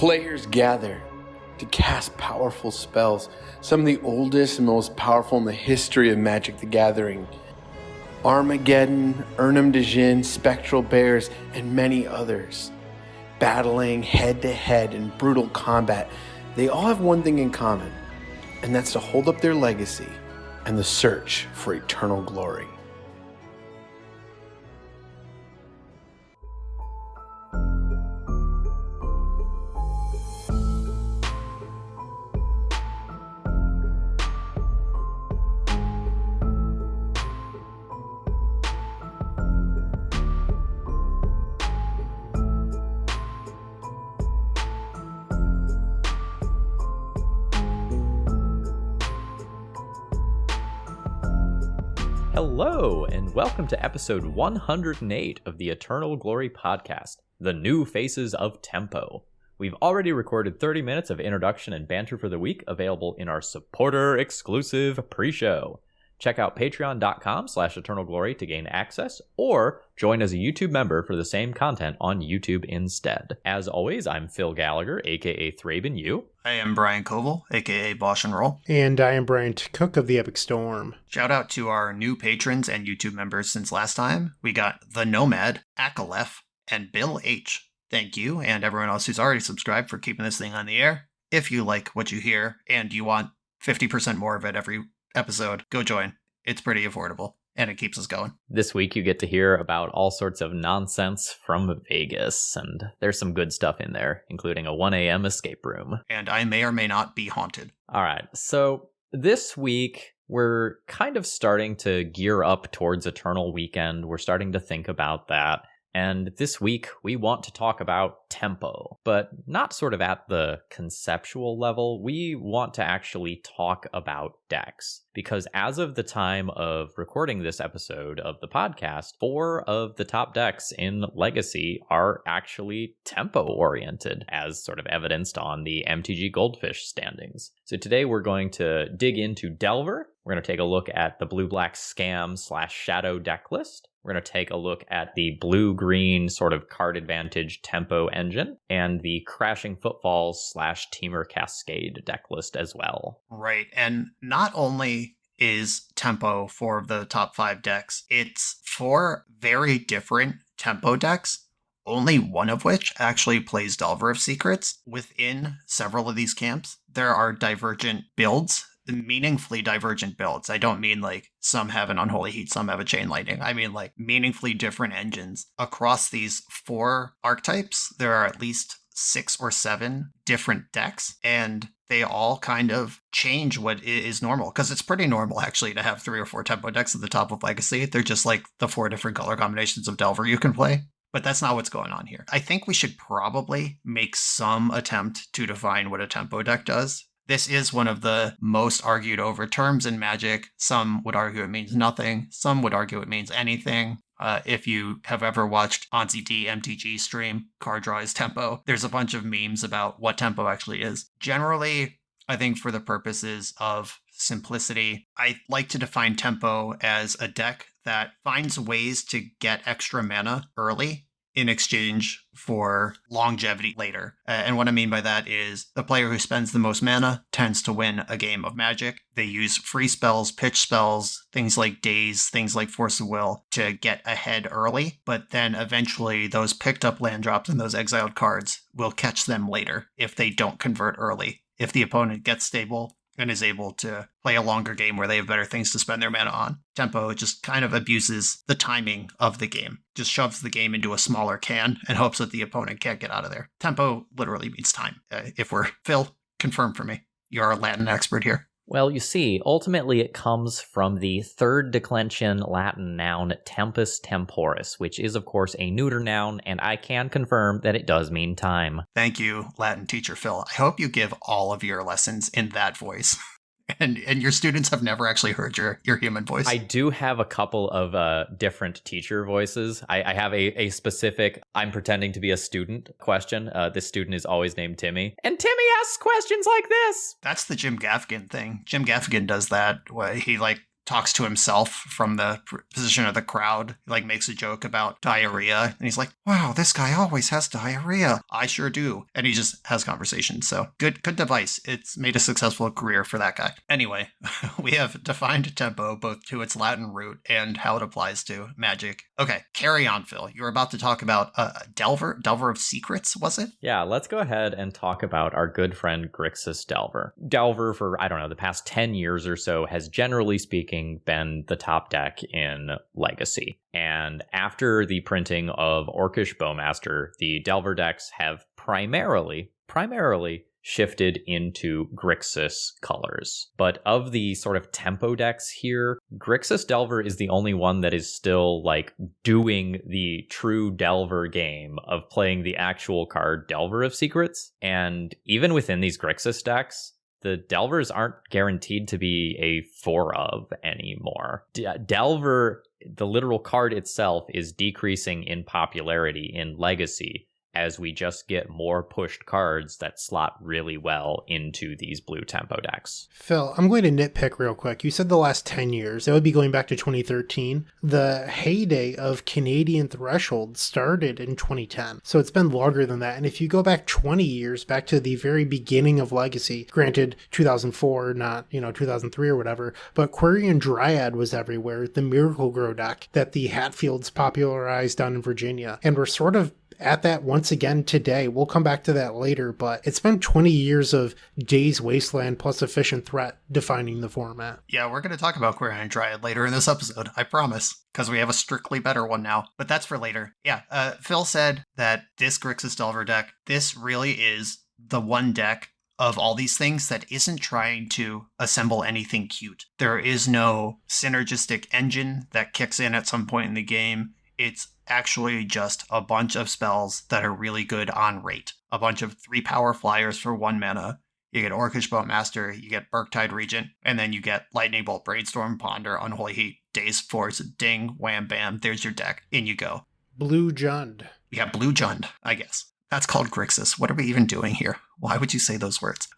Players gather to cast powerful spells, some of the oldest and most powerful in the history of Magic the Gathering. Armageddon, Urnam Djinn, Spectral Bears, and many others. Battling head-to-head in brutal combat, they all have one thing in common, and that's to hold up their legacy and the search for eternal glory. Hello, and welcome to episode 108 of the Eternal Glory podcast, The New Faces of Tempo. We've already recorded 30 minutes of introduction and banter for the week, available in our supporter-exclusive pre-show. Check out patreon.com/eternalglory to gain access, or join as a YouTube member for the same content on YouTube instead. As always, I'm Phil Gallagher, aka ThrabenU. I am Brian Coval, aka BoshNRoll. And I am Bryant Cook of the Epic Storm. Shout out to our new patrons and YouTube members since last time. We got The Nomad, Akalef, and Bill H. Thank you, and everyone else who's already subscribed for keeping this thing on the air. If you like what you hear and you want 50% more of it every episode, go join. It's pretty affordable, and it keeps us going. This week you get to hear about all sorts of nonsense from Vegas, and there's some good stuff in there, including a 1 a.m. escape room. And I may or may not be haunted. All right, so this week we're kind of starting to gear up towards Eternal Weekend. We're starting to think about that. And this week, we want to talk about tempo, but not sort of at the conceptual level. We want to actually talk about decks, because as of the time of recording this episode of the podcast, 4 of the top decks in Legacy are actually tempo-oriented, as sort of evidenced on the MTG Goldfish standings. So today we're going to dig into Delver. We're going to take a look at the blue-black scam/shadow deck list. We're going to take a look at the blue-green sort of card advantage tempo engine and the Crashing Footfalls/Teamer Cascade deck list as well. Right, and not only is tempo 4 of the top 5 decks, it's 4 very different tempo decks, only one of which actually plays Delver of Secrets. Within several of these camps, there are divergent builds, meaningfully divergent builds. I don't mean like some have an Unholy Heat, some have a Chain Lightning. I mean like meaningfully different engines. Across these 4 archetypes, there are at least 6 or 7 different decks, and they all kind of change what is normal, because it's pretty normal actually to have 3 or 4 tempo decks at the top of Legacy. They're just like the 4 different color combinations of Delver you can play. But that's not what's going on here. I think we should probably make some attempt to define what a tempo deck does. This is one of the most argued over terms in Magic. Some would argue it means nothing. Some would argue it means anything. If you have ever watched Anzi D MTG stream, Card Draw is Tempo, there's a bunch of memes about what tempo actually is. Generally, I think for the purposes of simplicity, I like to define tempo as a deck that finds ways to get extra mana early in exchange for longevity later. And what I mean by that is the player who spends the most mana tends to win a game of Magic. They use free spells, pitch spells, things like Daze, things like Force of Will to get ahead early, but then eventually those picked up land drops and those exiled cards will catch them later if they don't convert early. If the opponent gets stable and is able to play a longer game where they have better things to spend their mana on. Tempo just kind of abuses the timing of the game, just shoves the game into a smaller can and hopes that the opponent can't get out of there. Tempo literally means time. Phil, confirm for me. You're a Latin expert here. Well, you see, ultimately it comes from the third declension Latin noun tempus temporis, which is, of course, a neuter noun, and I can confirm that it does mean time. Thank you, Latin teacher Phil. I hope you give all of your lessons in that voice. And your students have never actually heard your human voice. I do have a couple of different teacher voices. I have a specific, I'm pretending to be a student question. This student is always named Timmy. And Timmy asks questions like this. That's the Jim Gaffigan thing. Jim Gaffigan does that. He talks to himself from the position of the crowd, like makes a joke about diarrhea. And he's like, wow, this guy always has diarrhea. I sure do. And he just has conversations. So good device. It's made a successful career for that guy. Anyway, we have defined tempo both to its Latin root and how it applies to Magic. Okay, carry on, Phil. You were about to talk about Delver of Secrets, was it? Yeah, let's go ahead and talk about our good friend Grixis Delver. Delver, for, I don't know, the past 10 years or so, has generally speaking been the top deck in Legacy. And after the printing of Orcish Bowmaster, the Delver decks have primarily shifted into Grixis colors. But of the sort of tempo decks here, Grixis Delver is the only one that is still like doing the true Delver game of playing the actual card Delver of Secrets. And even within these Grixis decks, the Delvers aren't guaranteed to be a 4 of anymore. Delver, the literal card itself, is decreasing in popularity in Legacy as we just get more pushed cards that slot really well into these blue tempo decks. Phil, I'm going to nitpick real quick. You said the last 10 years. That would be going back to 2013. The heyday of Canadian Threshold started in 2010. So it's been longer than that. And if you go back 20 years, back to the very beginning of Legacy, granted 2004, not, 2003 or whatever, but Quirion Dryad was everywhere. The Miracle Grow deck that the Hatfields popularized down in Virginia. And we're sort of at that once again today. We'll come back to that later, but it's been 20 years of Days Wasteland plus Efficient Threat defining the format. Yeah, we're going to talk about Quirion Dryad later in this episode, I promise, because we have a strictly better one now, but that's for later. Yeah, Phil said that this Grixis Delver deck, this really is the one deck of all these things that isn't trying to assemble anything cute. There is no synergistic engine that kicks in at some point in the game. It's actually just a bunch of spells that are really good on rate. A bunch of 3-power flyers for 1 mana. You get Orcish Bowmaster, you get Burktide Regent, and then you get Lightning Bolt, Brainstorm, Ponder, Unholy Heat, Daze Force, Ding, Wham Bam, there's your deck. In you go. Blue Jund. Yeah, Blue Jund, I guess. That's called Grixis. What are we even doing here? Why would you say those words?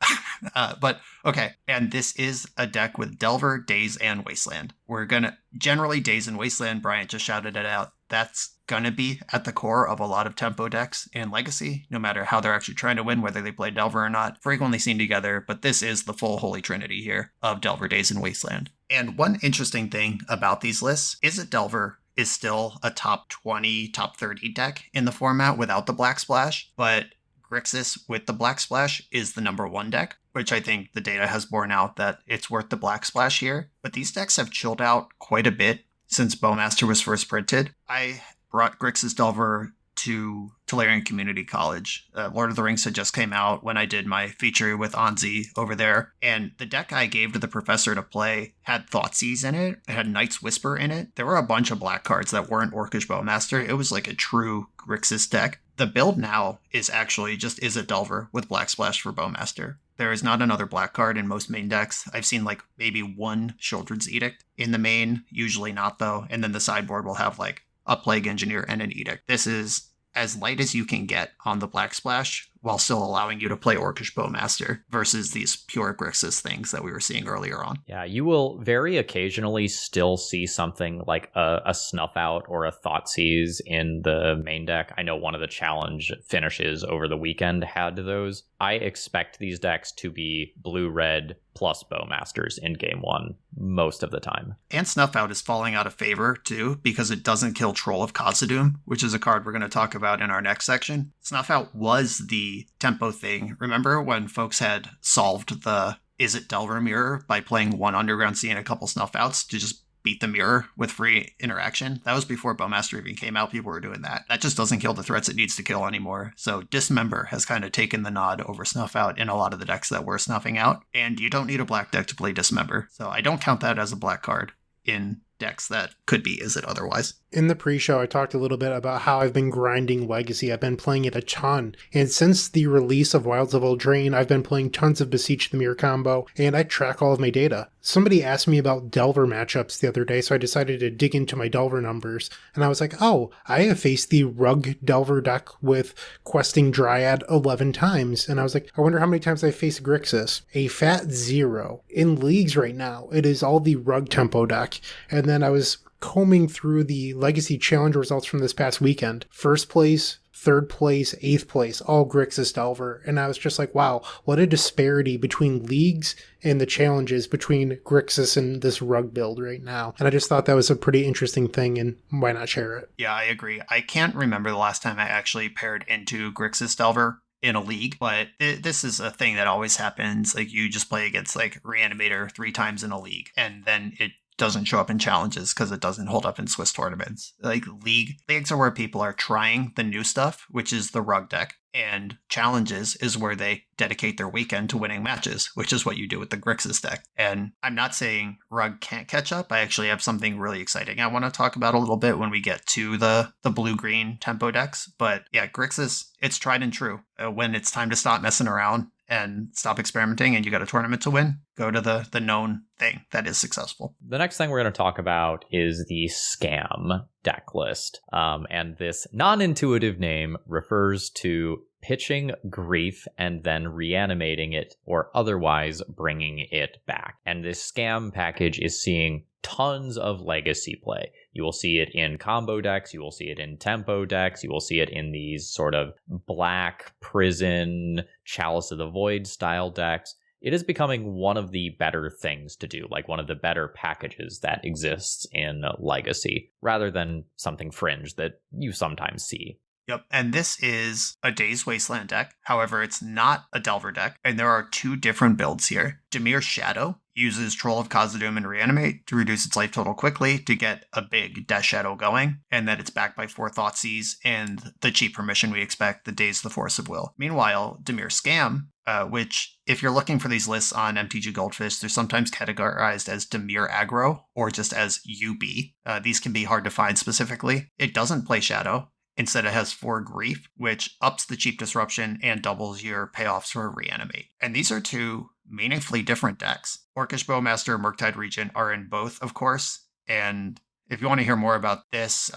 But, okay, and this is a deck with Delver, Daze, and Wasteland. We're gonna, generally Daze and Wasteland, Bryant just shouted it out. That's gonna be at the core of a lot of tempo decks in Legacy, no matter how they're actually trying to win, whether they play Delver or not. Frequently seen together, but this is the full holy trinity here of Delver, Daze, and Wasteland. And one interesting thing about these lists is that Delver is still a top 20, top 30 deck in the format without the Black Splash, but Grixis with the Black Splash is the number 1 deck, which I think the data has borne out that it's worth the Black Splash here. But these decks have chilled out quite a bit since Bowmaster was first printed. I brought Grixis Delver to Tolarian Community College. Lord of the Rings had just came out when I did my feature with Anzi over there, and the deck I gave to the professor to play had Thoughtseize in it. It had Night's Whisper in it. There were a bunch of black cards that weren't Orcish Bowmaster. It was like a true Grixis deck. The build now is actually just Izzet Delver with Black Splash for Bowmaster. There is not another black card in most main decks. I've seen like maybe 1 Children's Edict in the main, usually not though, and then the sideboard will have like a Plague Engineer and an Edict. This is as light as you can get on the Black Splash while still allowing you to play Orcish Bowmaster versus these pure Grixis things that we were seeing earlier on. Yeah, you will very occasionally still see something like a Snuff Out or a Thoughtseize in the main deck. I know one of the challenge finishes over the weekend had those. I expect these decks to be blue-red plus Bowmasters in game 1 most of the time. And Snuff Out is falling out of favor too because it doesn't kill Troll of Khazad-dûm, which is a card we're going to talk about in our next section. Snuff Out was the tempo thing. Remember when folks had solved the Izzet Delver mirror by playing 1 Underground Sea and a couple Snuff Outs to just beat the mirror with free interaction? That was before Bowmaster even came out. People were doing that. That just doesn't kill the threats it needs to kill anymore. So Dismember has kind of taken the nod over Snuff Out in a lot of the decks that we're snuffing out. And you don't need a black deck to play Dismember. So I don't count that as a black card in decks that could be Is It otherwise. In the pre-show, I talked a little bit about how I've been grinding Legacy. I've been playing it a ton. And since the release of Wilds of Eldraine, I've been playing tons of Beseech the Mirror combo, and I track all of my data. Somebody asked me about Delver matchups the other day, so I decided to dig into my Delver numbers. And I was like, oh, I have faced the Rug Delver deck with Questing Dryad 11 times. And I was like, I wonder how many times I faced Grixis. A fat 0. In leagues right now, it is all the Rug Tempo deck. And then I was combing through the Legacy Challenge results from this past weekend. First place, third place, eighth place, all Grixis Delver. And I was just like, wow, what a disparity between leagues and the challenges between Grixis and this Rug build right now. And I just thought that was a pretty interesting thing, and why not share it? Yeah, I agree. I can't remember the last time I actually paired into Grixis Delver in a league, but this is a thing that always happens. Like, you just play against like Reanimator 3 times in a league, and then it doesn't show up in challenges because it doesn't hold up in Swiss tournaments. Like, leagues are where people are trying the new stuff, which is the Rug deck, and challenges is where they dedicate their weekend to winning matches, which is what you do with the Grixis deck. And I'm not saying Rug can't catch up. I actually have something really exciting I want to talk about a little bit when we get to the blue-green tempo decks. But yeah, Grixis, it's tried and true. When it's time to stop messing around and stop experimenting and you got a tournament to win, go to the known thing that is successful. The next thing we're going to talk about is the Scam deck list. And this non-intuitive name refers to pitching Grief and then reanimating it or otherwise bringing it back. And this Scam package is seeing tons of legacy play. You will see it in combo decks, you will see it in tempo decks, you will see it in these sort of black prison, Chalice of the Void style decks. It is becoming one of the better things to do, like one of the better packages that exists in Legacy, rather than something fringe that you sometimes see. Yep, and this is a Days Wasteland deck. However, it's not a Delver deck, and there are 2 different builds here. Dimir Shadow uses Troll of Khazad-dûm and Reanimate to reduce its life total quickly to get a big Death Shadow going, and then it's backed by 4 Thoughtseize and the cheap permission we expect, the Daze the Force of Will. Meanwhile, Dimir Scam, which, if you're looking for these lists on MTG Goldfish, they're sometimes categorized as Dimir Aggro or just as UB. These can be hard to find specifically. It doesn't play Shadow. Instead, it has 4 Grief, which ups the cheap disruption and doubles your payoffs for Reanimate. And these are 2 meaningfully different decks. Orcish Bowmaster and Murktide Regent are in both, of course. And if you want to hear more about this,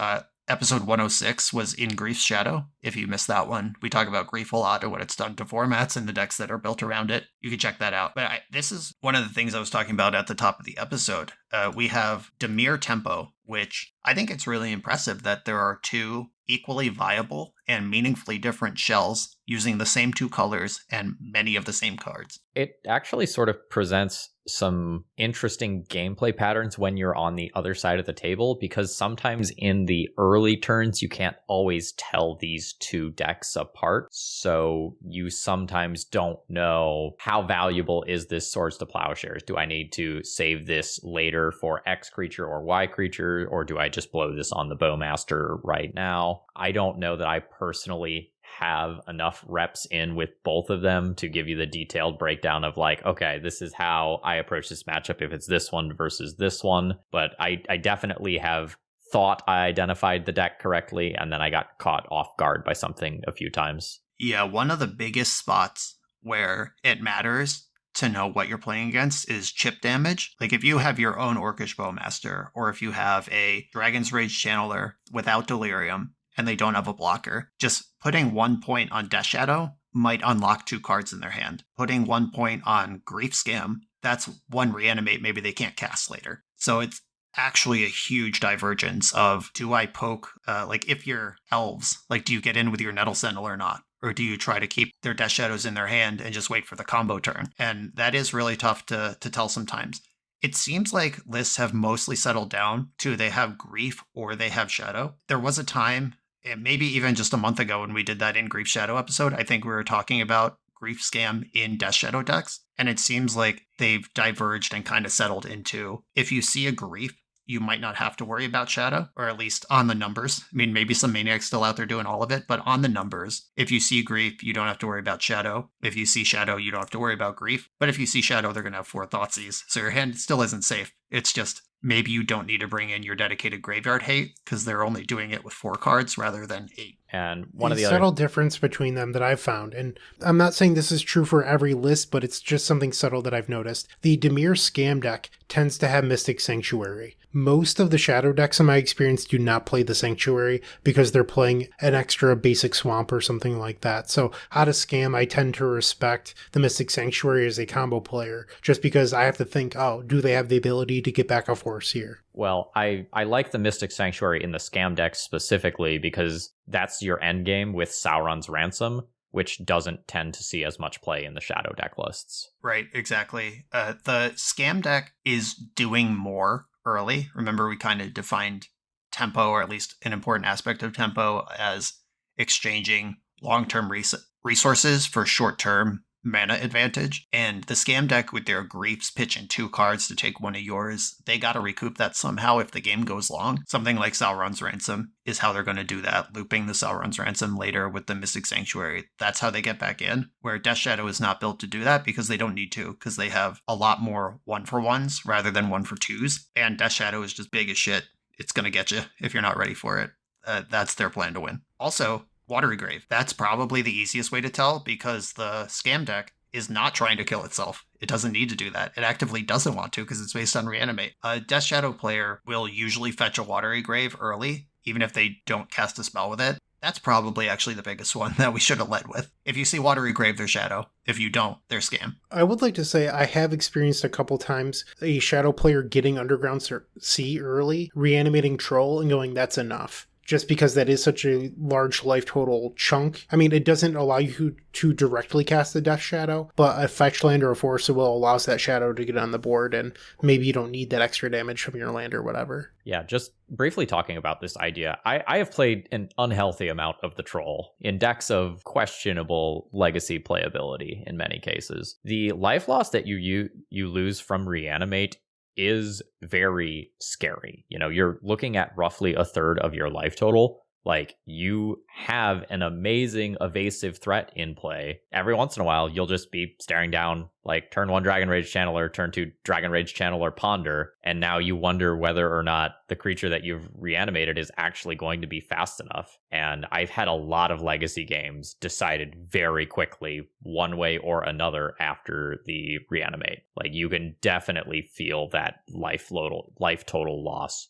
episode 106 was in Grief's Shadow. If you missed that one, we talk about Grief a lot and what it's done to formats and the decks that are built around it. You can check that out. But this is one of the things I was talking about at the top of the episode. We have Dimir Tempo, which I think it's really impressive that there are 2 equally viable and meaningfully different shells using the same 2 colors and many of the same cards. It actually sort of presents some interesting gameplay patterns when you're on the other side of the table, because sometimes in the early turns you can't always tell these 2 decks apart, so you sometimes don't know how valuable is this Swords to Plowshares. Do I need to save this later for X creature or Y creature, or do I just blow this on the Bowmaster right now? I don't know that I personally have enough reps in with both of them to give you the detailed breakdown of like, okay, this is how I approach this matchup if it's this one versus this one. But I definitely have thought I identified the deck correctly, and then I got caught off guard by something a few times. Yeah, one of the biggest spots where it matters to know what you're playing against is chip damage. Like, if you have your own Orcish Bowmaster, or if you have a Dragon's Rage Channeler without Delirium, and they don't have a blocker, just putting 1 point on Death Shadow might unlock 2 cards in their hand. Putting 1 point on Grief Scam, that's 1 Reanimate maybe they can't cast later. So it's actually a huge divergence of, do I poke, like if you're elves, like do you get in with your Nettle Sentinel or not? Or do you try to keep their Death Shadows in their hand and just wait for the combo turn? And that is really tough to tell sometimes. It seems like lists have mostly settled down to they have Grief or they have Shadow. There was a time, and maybe even just a month ago when we did that in Grief Shadow episode, I think we were talking about Grief Scam in Death Shadow decks. And it seems like they've diverged and kind of settled into, if you see a Grief, you might not have to worry about Shadow, or at least on the numbers. I mean, maybe some Maniac's still out there doing all of it, but on the numbers, if you see Grief, you don't have to worry about Shadow. If you see Shadow, you don't have to worry about Grief. But if you see Shadow, they're going to have 4 Thoughtseize, so your hand still isn't safe. It's just maybe you don't need to bring in your dedicated graveyard hate because they're only doing it with 4 cards rather than 8. And one of the subtle other difference between them that I've found, and I'm not saying this is true for every list, but it's just something subtle that I've noticed. The Dimir Scam deck tends to have Mystic Sanctuary. Most of the Shadow decks, in my experience, do not play the Sanctuary because they're playing an extra basic swamp or something like that. So out of Scam, I tend to respect the Mystic Sanctuary as a combo player, just because I have to think, oh, do they have the ability to get back a force here? Well, I like the Mystic Sanctuary in the Scam deck specifically because that's your end game with Sauron's Ransom, which doesn't tend to see as much play in the Shadow deck lists. Right, exactly. The Scam deck is doing more early. Remember, we kind of defined tempo, or at least an important aspect of tempo, as exchanging long-term resources for short-term mana advantage. And the Scam deck with their Griefs pitching 2 cards to take one of yours, they got to recoup that somehow if the game goes long. Something like Sauron's Ransom is how they're going to do that, looping the Sauron's Ransom later with the Mystic Sanctuary. That's how they get back in, where Death Shadow is not built to do that because they don't need to, because they have a lot more 1-for-1s rather than 1-for-2s. And Death Shadow is just big as shit. It's going to get you if you're not ready for it. That's their plan to win. Also, Watery Grave. That's probably the easiest way to tell because the Scam deck is not trying to kill itself. It doesn't need to do that. It actively doesn't want to because it's based on Reanimate. A Death Shadow player will usually fetch a Watery Grave early, even if they don't cast a spell with it. That's probably actually the biggest one that we should have led with. If you see Watery Grave, they're Shadow. If you don't, they're Scam. I would like to say I have experienced a couple times a Shadow player getting Underground Sea early, reanimating Troll, and going, that's enough. Just because that is such a large life total chunk. I mean, it doesn't allow you to directly cast the Death Shadow, but a fetch land or a force will allows that shadow to get on the board, and maybe you don't need that extra damage from your land or whatever. Yeah, just briefly talking about this idea, I have played an unhealthy amount of the Troll in decks of questionable legacy playability in many cases. The life loss that you lose from Reanimate is very scary. You know, you're looking at roughly a third of your life total. Like, you have an amazing evasive threat in play. Every once in a while, you'll just be staring down, like, turn 1 Dragon Rage Channeler, turn 2 Dragon Rage Channeler Ponder, and now you wonder whether or not the creature that you've reanimated is actually going to be fast enough. And I've had a lot of legacy games decided very quickly, one way or another, after the reanimate. Like, you can definitely feel that life total loss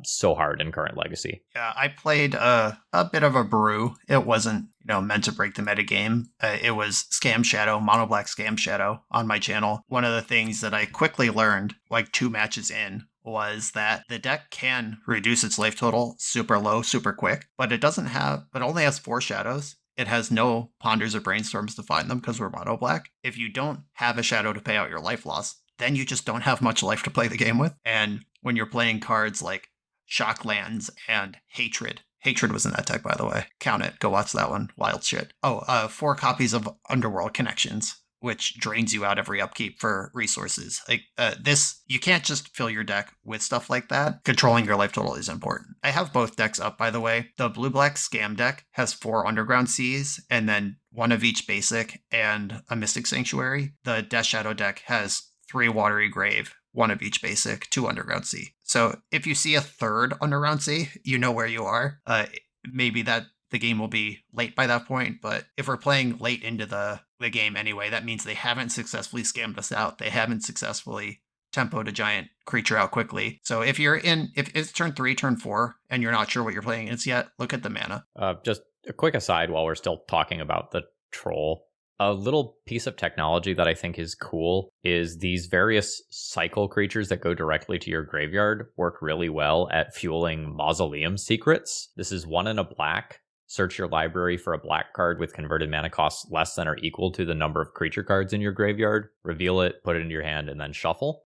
so hard in current legacy. Yeah, I played a bit of a brew. It wasn't, meant to break the metagame. It was Scam Shadow, Mono Black Scam Shadow on my channel. One of the things that I quickly learned, like 2 matches in, was that the deck can reduce its life total super low, super quick, but it only has 4 shadows. It has no ponders or brainstorms to find them because we're mono black. If you don't have a shadow to pay out your life loss, then you just don't have much life to play the game with. And when you're playing cards like Shocklands and Hatred was in that deck, by the way. Count it. Go watch that one. Wild shit. 4 copies of Underworld Connections, which drains you out every upkeep for resources. Like this, you can't just fill your deck with stuff like that. Controlling your life total is important. I have both decks up, by the way. The blue-black Scam deck has 4 Underground Seas, and then 1 of each basic and a Mystic Sanctuary. The Death Shadow deck has 3 Watery Grave, 1 of each basic, 2 Underground Sea. So if you see a 3rd Underground Sea, you know where you are. Maybe that the game will be late by that point, but if we're playing late into the game anyway, that means they haven't successfully scammed us out. They haven't successfully tempoed a giant creature out quickly. So if it's turn 3, turn 4, and you're not sure what you're playing against yet, look at the mana. Just a quick aside while we're still talking about the Troll. A little piece of technology that I think is cool is these various cycle creatures that go directly to your graveyard work really well at fueling Mausoleum Secrets. This is 1 and a black. Search your library for a black card with converted mana costs less than or equal to the number of creature cards in your graveyard. Reveal it, put it into your hand, and then shuffle.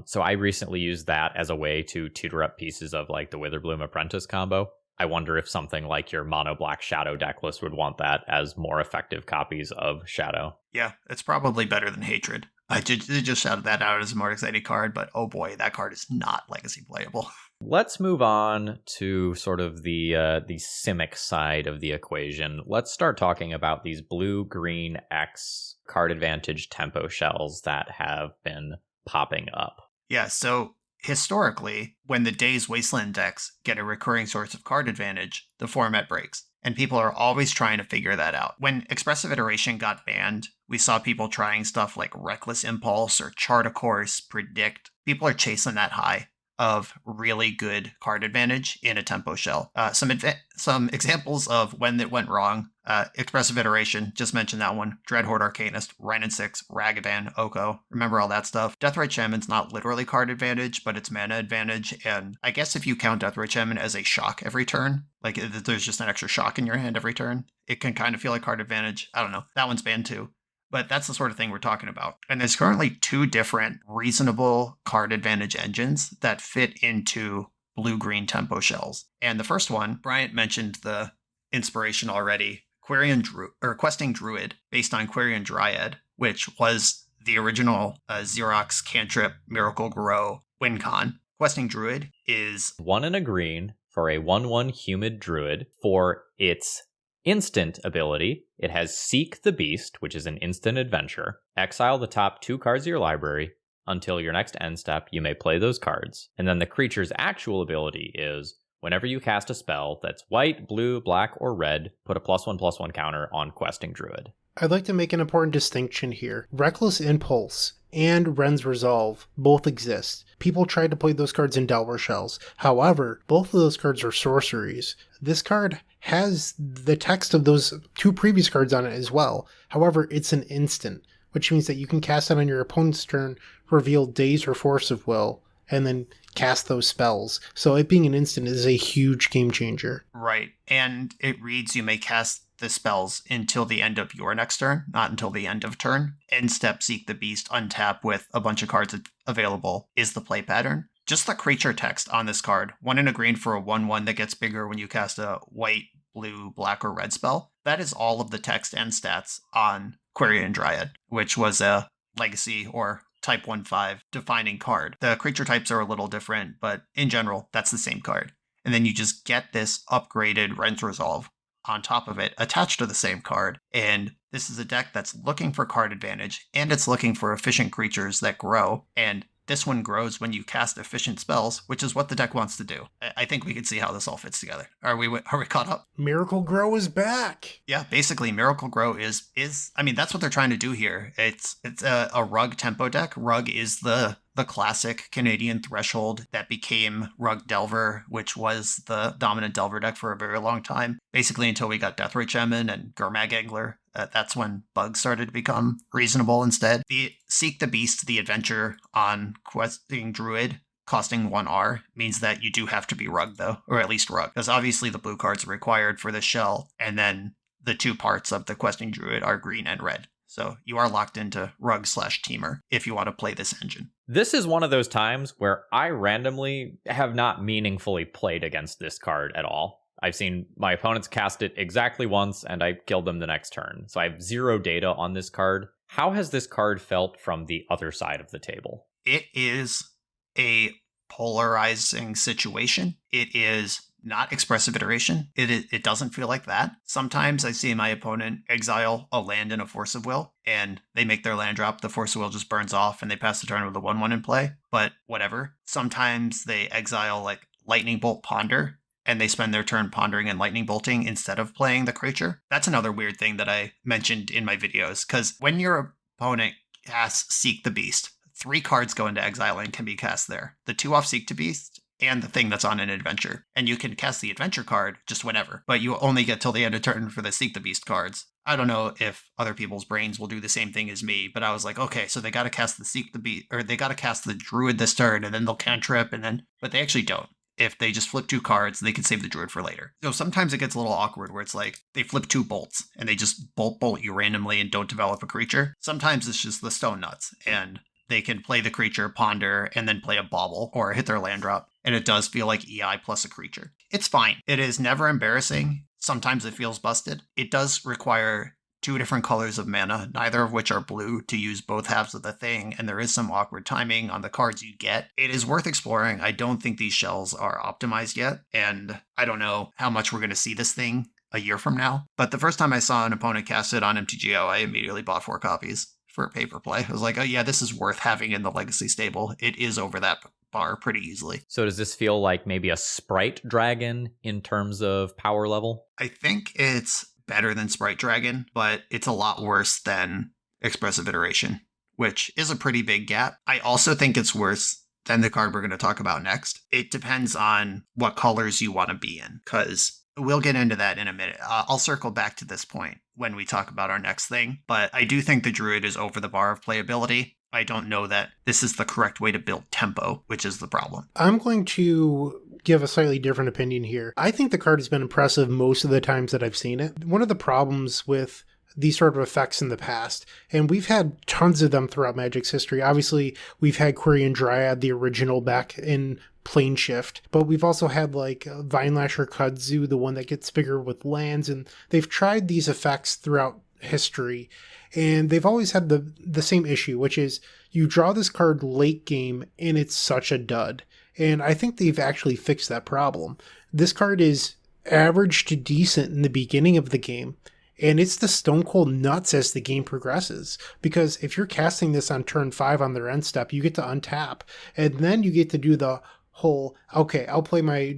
So I recently used that as a way to tutor up pieces of like the Witherbloom Apprentice combo. I wonder if something like your mono black Shadow deck list would want that as more effective copies of Shadow. Yeah, it's probably better than Hatred. I just shouted that out as a more exciting card, but oh boy, that card is not legacy playable. Let's move on to sort of the Simic side of the equation. Let's start talking about these blue-green X card advantage tempo shells that have been popping up. Yeah, so historically, when the Days Wasteland decks get a recurring source of card advantage, the format breaks. And people are always trying to figure that out. When Expressive Iteration got banned, we saw people trying stuff like Reckless Impulse or Chart a Course, Predict. People are chasing that high of really good card advantage in a tempo shell. Some examples of when it went wrong. Expressive Iteration, just mentioned that one. Dreadhorde Arcanist, Renin 6, Ragavan, Oko. Remember all that stuff. Deathrite Shaman's not literally card advantage, but it's mana advantage. And I guess if you count Deathrite Shaman as a shock every turn, like there's just an extra shock in your hand every turn, it can kind of feel like card advantage. I don't know. That one's banned too. But that's the sort of thing we're talking about. And there's currently 2 different reasonable card advantage engines that fit into blue-green tempo shells. And the first one, Bryant mentioned the inspiration already, Questing Druid, based on Quirion Dryad, which was the original Xerox cantrip Miracle Grow win con. Questing Druid is 1 and a green for a 1/1 humid druid. For its instant ability, it has Seek the Beast, which is an instant adventure. Exile the top 2 cards of your library. Until your next end step, you may play those cards. And then the creature's actual ability is, whenever you cast a spell that's white, blue, black, or red, put a +1/+1 counter on Questing Druid. I'd like to make an important distinction here. Reckless Impulse and Ren's Resolve both exist. People tried to play those cards in Delver shells. However, both of those cards are sorceries. This card has the text of those 2 previous cards on it as well. However, it's an instant, which means that you can cast it on your opponent's turn, reveal Daze or Force of Will, and then cast those spells. So it being an instant is a huge game changer. Right. And it reads you may cast the spells until the end of your next turn, not until the end of turn. End step, Seek the Beast, untap with a bunch of cards available is the play pattern. Just the creature text on this card, 1 and a green for a 1/1 that gets bigger when you cast a white, blue, black, or red spell. That is all of the text and stats on Quirion Dryad, which was a legacy or type 1/5 defining card. The creature types are a little different, but in general, that's the same card. And then you just get this upgraded Ren's Resolve on top of it, attached to the same card. And this is a deck that's looking for card advantage, and it's looking for efficient creatures that grow. And this one grows when you cast efficient spells, which is what the deck wants to do. I think we can see how this all fits together. Are we caught up? Miracle Grow is back. Yeah, basically Miracle Grow is I mean, that's what they're trying to do here. It's a Rug tempo deck. Rug is the classic Canadian Threshold that became Rug Delver, which was the dominant Delver deck for a very long time. Basically until we got Deathrite Shaman and Gurmag Angler. That's when bugs started to become reasonable instead. The Seek the Beast, the adventure on Questing Druid, costing 1R, means that you do have to be Rug though, or at least Rug, because obviously the blue cards are required for the shell, and then the 2 parts of the Questing Druid are green and red. So you are locked into Rug/Teamer if you want to play this engine. This is one of those times where I randomly have not meaningfully played against this card at all. I've seen my opponents cast it exactly once, and I killed them the next turn. So I have 0 data on this card. How has this card felt from the other side of the table? It is a polarizing situation. It is not Expressive Iteration. It doesn't feel like that. Sometimes I see my opponent exile a land and a Force of Will, and they make their land drop, the Force of Will just burns off, and they pass the turn with a 1/1 in play. But whatever. Sometimes they exile like Lightning Bolt Ponder, and they spend their turn pondering and lightning bolting instead of playing the creature. That's another weird thing that I mentioned in my videos, because when your opponent casts Seek the Beast, 3 cards go into exile and can be cast there. The 2 off Seek the Beast, and the thing that's on an adventure. And you can cast the adventure card just whenever, but you only get till the end of turn for the Seek the Beast cards. I don't know if other people's brains will do the same thing as me, but I was like, okay, so they got to cast the Seek the Beast, or they got to cast the Druid this turn, and then they'll cantrip, but they actually don't. If they just flip 2 cards, they can save the Druid for later. So sometimes it gets a little awkward where it's like they flip 2 bolts and they just bolt you randomly and don't develop a creature. Sometimes it's just the stone nuts, and they can play the creature, ponder, and then play a bauble or hit their land drop. And it does feel like EI plus a creature. It's fine. It is never embarrassing. Sometimes it feels busted. It does require 2 different colors of mana, neither of which are blue, to use both halves of the thing, and there is some awkward timing on the cards you get. It is worth exploring. I don't think these shells are optimized yet, and I don't know how much we're going to see this thing a year from now. But the first time I saw an opponent cast it on MTGO, I immediately bought 4 copies for paper play. I was like, oh yeah, this is worth having in the Legacy stable. It is over that bar pretty easily. So does this feel like maybe a Sprite Dragon in terms of power level? I think it's better than Sprite Dragon, but it's a lot worse than Expressive Iteration, which is a pretty big gap. I also think it's worse than the card we're going to talk about next. It depends on what colors you want to be in, because we'll get into that in a minute. I'll circle back to this point when we talk about our next thing, but I do think the Druid is over the bar of playability. I don't know that this is the correct way to build tempo, which is the problem. I'm going to give a slightly different opinion here. I think the card has been impressive most of the times that I've seen it. One of the problems with these sort of effects in the past, and we've had tons of them throughout Magic's history. Obviously, we've had Quirion Dryad, the original, back in Plane Shift, but we've also had like Vinelasher Kudzu, the one that gets bigger with lands, and they've tried these effects throughout history, and they've always had the same issue, which is you draw this card late game and it's such a dud. And I think they've actually fixed that problem. This card is average to decent in the beginning of the game, and it's the stone cold nuts as the game progresses. Because if you're casting this on turn 5 on their end step, you get to untap, and then you get to do the whole, okay, I'll play my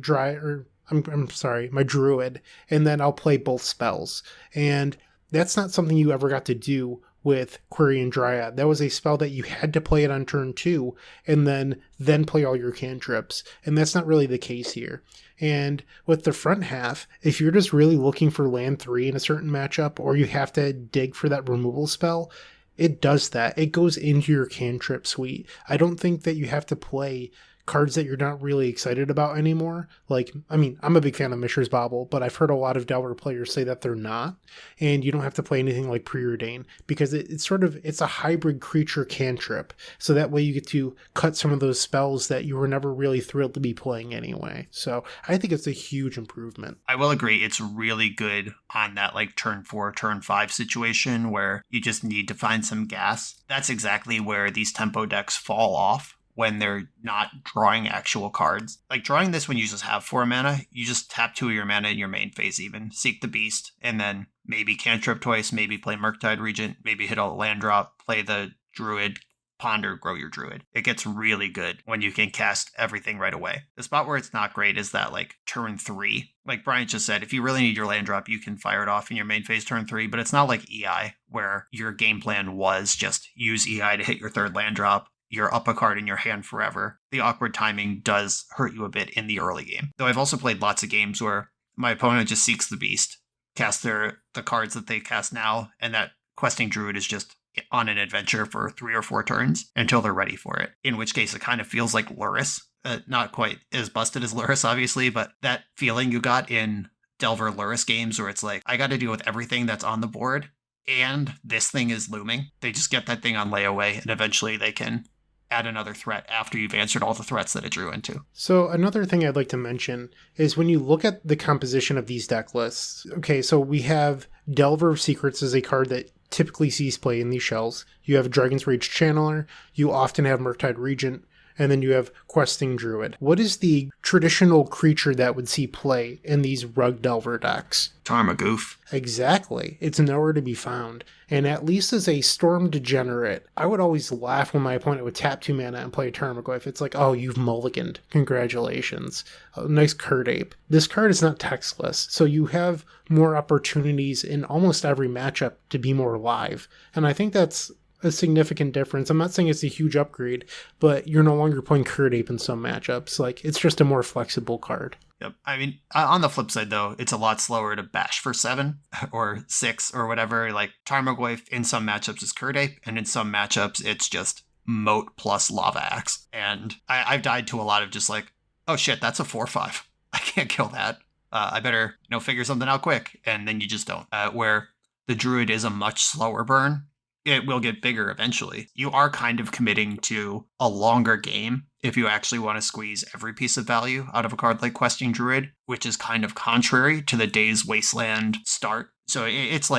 my Druid, and then I'll play both spells. And that's not something you ever got to do with Quirion Dryad. That was a spell that you had to play it on turn 2 and then play all your cantrips. And that's not really the case here. And with the front half, if you're just really looking for land 3 in a certain matchup, or you have to dig for that removal spell, it does that. It goes into your cantrip suite. I don't think that you have to play cards that you're not really excited about anymore. Like, I mean, I'm a big fan of Mishra's Bauble, but I've heard a lot of Delver players say that they're not, and you don't have to play anything like Preordain, because it's a hybrid creature cantrip, so that way you get to cut some of those spells that you were never really thrilled to be playing anyway. So I think it's a huge improvement. I will agree, it's really good on that like turn 4, turn 5 situation where you just need to find some gas. That's exactly where these tempo decks fall off when they're not drawing actual cards. Like drawing this when you just have 4 mana, you just tap 2 of your mana in your main phase even, seek the beast, and then maybe cantrip twice, maybe play Murktide Regent, maybe hit a land drop, play the Druid, ponder, grow your Druid. It gets really good when you can cast everything right away. The spot where it's not great is that like turn 3. Like Brian just said, if you really need your land drop, you can fire it off in your main phase turn 3, but it's not like EI, where your game plan was just use EI to hit your 3rd land drop. You're up a card in your hand forever. The awkward timing does hurt you a bit in the early game. Though I've also played lots of games where my opponent just seeks the beast, casts the cards that they cast now, and that questing Druid is just on an adventure for 3 or 4 turns until they're ready for it. In which case it kind of feels like Lurrus. Not quite as busted as Lurrus, obviously, but that feeling you got in Delver Lurrus games where it's like, I got to deal with everything that's on the board, and this thing is looming. They just get that thing on layaway, and eventually they can add another threat after you've answered all the threats that it drew into. So another thing I'd like to mention is when you look at the composition of these deck lists, okay, so we have Delver of Secrets as a card that typically sees play in these shells. You have Dragon's Rage Channeler, you often have Murktide Regent, and then you have Questing Druid. What is the traditional creature that would see play in these Rug Delver decks? Tarmogoyf. Exactly. It's nowhere to be found. And at least as a Storm Degenerate, I would always laugh when my opponent would tap 2 mana and play a Tarmogoyf. It's like, oh, you've mulliganed. Congratulations. Oh, nice Curd Ape. This card is not textless, so you have more opportunities in almost every matchup to be more live. And I think that's a significant difference. I'm not saying it's a huge upgrade, but you're no longer playing Curd Ape in some matchups. Like, it's just a more flexible card. Yep. I mean, on the flip side, though, it's a lot slower to bash for 7 or 6 or whatever. Like, Tarmogoyf in some matchups is Curd Ape, and in some matchups, it's just Moat plus Lava Axe. And I've died to a lot of just like, oh shit, that's a 4/5. I can't kill that. I better, figure something out quick. And then you just don't. Where the Druid is a much slower burn, it will get bigger eventually. You are kind of committing to a longer game if you actually want to squeeze every piece of value out of a card like Questing Druid, which is kind of contrary to the Days Wasteland start. So it's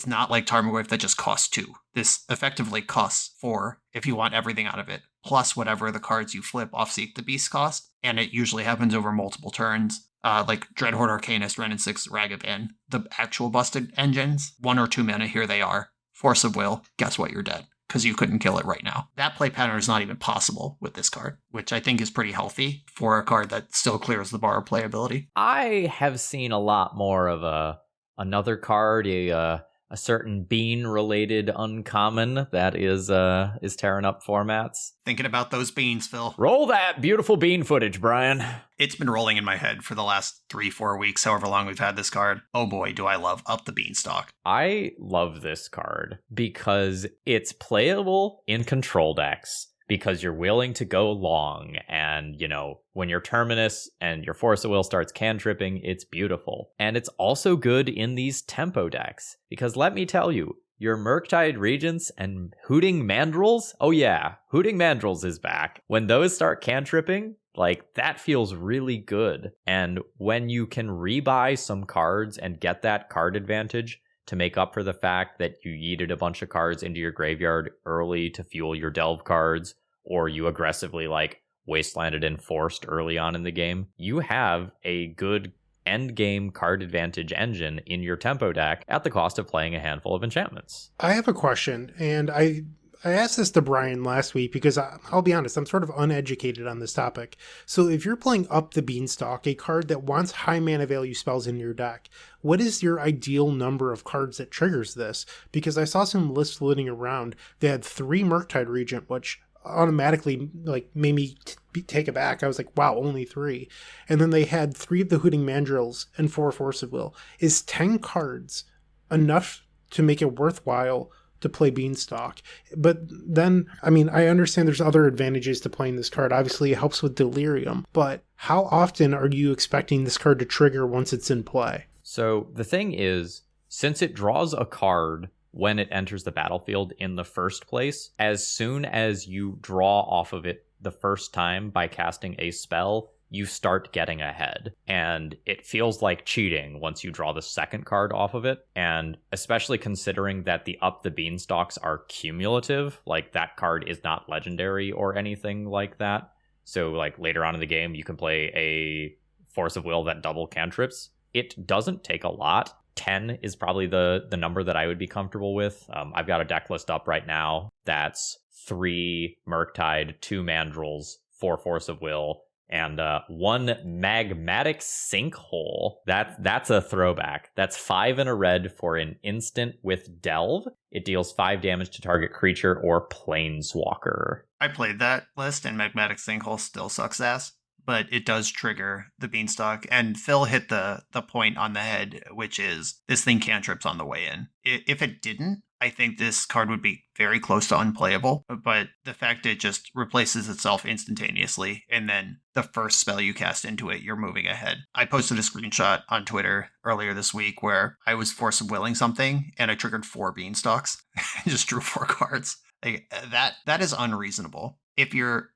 not like Tarmogoyf that just costs 2. This effectively costs 4 if you want everything out of it, plus whatever the cards you flip off Seek the Beast cost, and it usually happens over multiple turns. Like Dreadhorde Arcanist, Ren and 6, Ragavan, the actual busted engines, 1 or 2 mana, here they are. Force of Will, guess what, you're dead. because you couldn't kill it right now. That play pattern is not even possible with this card, which I think is pretty healthy for a card that still clears the bar of playability. I have seen a lot more of another card, a certain bean-related uncommon that is tearing up formats. Thinking about those beans, Phil. Roll that beautiful bean footage, Brian. It's been rolling in my head for the last 3-4 weeks, however long we've had this card. Oh boy, do I love Up the Beanstalk. I love this card because it's playable in control decks, because you're willing to go long, and, when your Terminus and your Force of Will starts cantripping, it's beautiful. And it's also good in these tempo decks, because let me tell you, your Murktide Regents and Hooting Mandrills, oh yeah, Hooting Mandrills is back. When those start cantripping, that feels really good. And when you can rebuy some cards and get that card advantage to make up for the fact that you yeeted a bunch of cards into your graveyard early to fuel your delve cards, or you aggressively wastelanded and forced early on in the game, you have a good end game card advantage engine in your tempo deck at the cost of playing a handful of enchantments. I have a question, and I asked this to Brian last week because I'll be honest, I'm sort of uneducated on this topic. So if you're playing Up the Beanstalk, a card that wants high mana value spells in your deck, what is your ideal number of cards that triggers this? Because I saw some lists floating around that had 3 Murktide Regent, which automatically made me take it back. I was like, wow, only 3. And then they had 3 of the Hooting Mandrills and 4 Force of Will. Is 10 cards enough to make it worthwhile to play Beanstalk? But then, I understand there's other advantages to playing this card. Obviously, it helps with Delirium. But how often are you expecting this card to trigger once it's in play? So the thing is, since it draws a card when it enters the battlefield in the first place, as soon as you draw off of it the first time by casting a spell, you start getting ahead. And it feels like cheating once you draw the second card off of it. And especially considering that the Up the Beanstalks are cumulative, that card is not legendary or anything like that. So later on in the game, you can play a Force of Will that double cantrips. It doesn't take a lot. 10 is probably the number that I would be comfortable with. I've got a deck list up right now that's 3 Murktide, 2 Mandrills, 4 Force of Will, and 1 Magmatic Sinkhole. That's a throwback. That's 5 in a red for an instant with Delve. It deals 5 damage to target creature or planeswalker. I played that list, and Magmatic Sinkhole still sucks ass, but it does trigger the Beanstalk. And Phil hit the point on the head, which is this thing cantrips on the way in. If it didn't, I think this card would be very close to unplayable, but the fact it just replaces itself instantaneously, and then the first spell you cast into it, you're moving ahead. I posted a screenshot on Twitter earlier this week where I was Force of Willing something, and I triggered 4 Beanstalks and just drew 4 cards. That is unreasonable. If you're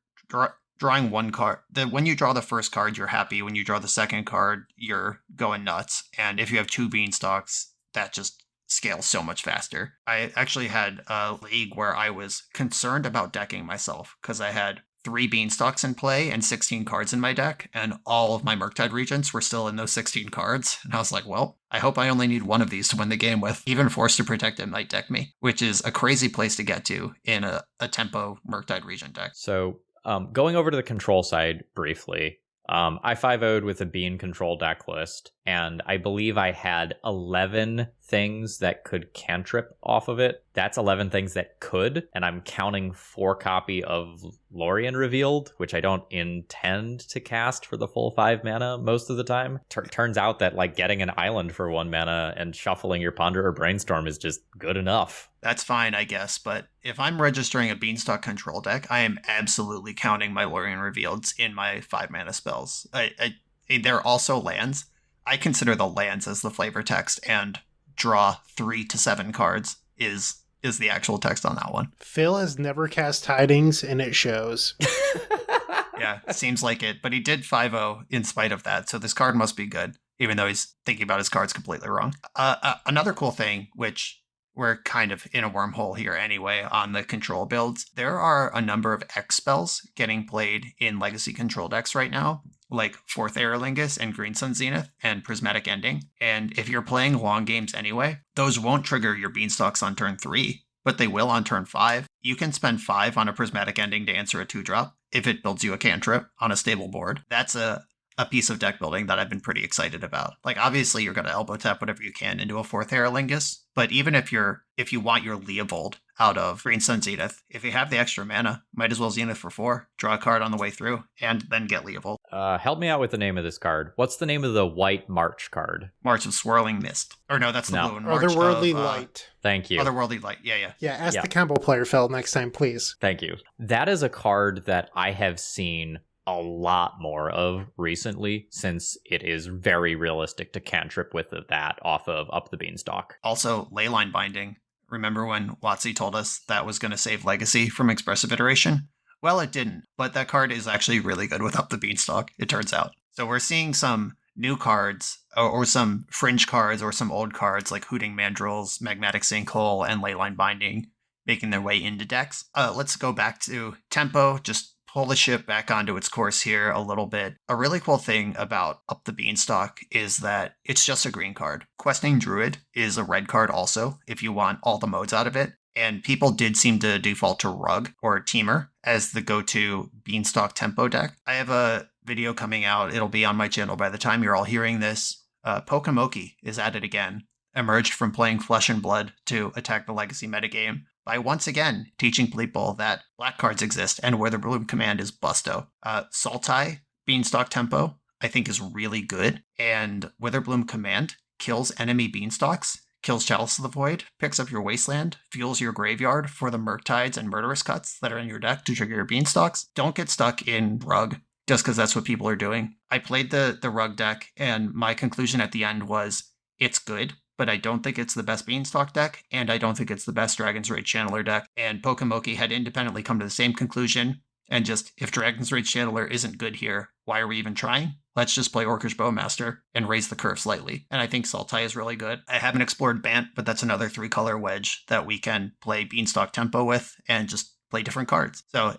drawing 1 card, when you draw the first card, you're happy. When you draw the second card, you're going nuts. And if you have 2 Beanstalks, that just scales so much faster. I actually had a league where I was concerned about decking myself because I had 3 Beanstalks in play and 16 cards in my deck, and all of my Murktide Regents were still in those 16 cards. And I was like, well, I hope I only need 1 of these to win the game with. Even Force to Protect It might deck me, which is a crazy place to get to in a tempo Murktide Regent deck. So going over to the control side briefly, I 5-0'd with a Bean control deck list, and I believe I had 11 things that could cantrip off of it. That's 11 things that could, and I'm counting 4 copy of Lorien Revealed, which I don't intend to cast for the full 5 mana most of the time. Turns out that getting an island for 1 mana and shuffling your Ponder or Brainstorm is just good enough. That's fine, I guess, but if I'm registering a Beanstalk control deck, I am absolutely counting my Lorien Revealeds in my 5 mana spells. They're also lands. I consider the lands as the flavor text, and draw 3 to 7 cards is the actual text on that one. Phil has never cast Tidings, and it shows. Yeah, seems like it, but he did 5-0 in spite of that, so this card must be good, even though he's thinking about his cards completely wrong. Another cool thing, which we're kind of in a wormhole here anyway on the control builds, there are a number of X spells getting played in Legacy control decks right now, like Fourth Aerolingus and Green Sun Zenith and Prismatic Ending. And if you're playing long games anyway, those won't trigger your Beanstalks on turn 3. but they will on turn 5. You can spend 5 on a Prismatic Ending to answer a 2-drop if it builds you a cantrip on a stable board. That's a piece of deck building that I've been pretty excited about. Like, obviously, you're going to elbow tap whatever you can into a 4th Aerolingus, but even if you want your Leovold out of Green Sun Zenith, if you have the extra mana, might as well Zenith for 4, draw a card on the way through, and then get Leovold. Help me out with the name of this card. What's the name of the white March card? March of Swirling Mist. Or no, that's the blue one. Otherworldly Light. Thank you. Otherworldly Light, yeah. Yeah, ask the combo player, Phil, next time, please. Thank you. That is a card that I have seen a lot more of recently, since it is very realistic to cantrip with that off of Up the Beanstalk. Also, Leyline Binding. Remember when WotC told us that was going to save Legacy from Expressive Iteration? Well, it didn't, but that card is actually really good with Up the Beanstalk, it turns out. So we're seeing some new cards, or some fringe cards, or some old cards like Hooting Mandrills, Magmatic Sinkhole, and Leyline Binding making their way into decks. Let's go back to Tempo, just pull the ship back onto its course here a little bit. A really cool thing about Up the Beanstalk is that it's just a green card. Questing Druid is a red card also, if you want all the modes out of it. And people did seem to default to Rug or Teamer as the go-to Beanstalk Tempo deck. I have a video coming out. It'll be on my channel by the time you're all hearing this. Pokemoki is at it again. Emerged from playing Flesh and Blood to attack the Legacy metagame by once again teaching people that black cards exist and Witherbloom Command is busto. Sultai, Beanstalk Tempo, I think is really good, and Witherbloom Command kills enemy Beanstalks, kills Chalice of the Void, picks up your Wasteland, fuels your graveyard for the Murktides and Murderous Cuts that are in your deck to trigger your Beanstalks. Don't get stuck in Rug just because that's what people are doing. I played the Rug deck, and my conclusion at the end was, it's good, but I don't think it's the best Beanstalk deck, and I don't think it's the best Dragon's Rage Channeler deck. And Pokemoki had independently come to the same conclusion, and just, if Dragon's Rage Channeler isn't good here, why are we even trying? Let's just play Orcish Bowmaster and raise the curve slightly. And I think Sultai is really good. I haven't explored Bant, but that's another 3-color wedge that we can play Beanstalk Tempo with and just play different cards. So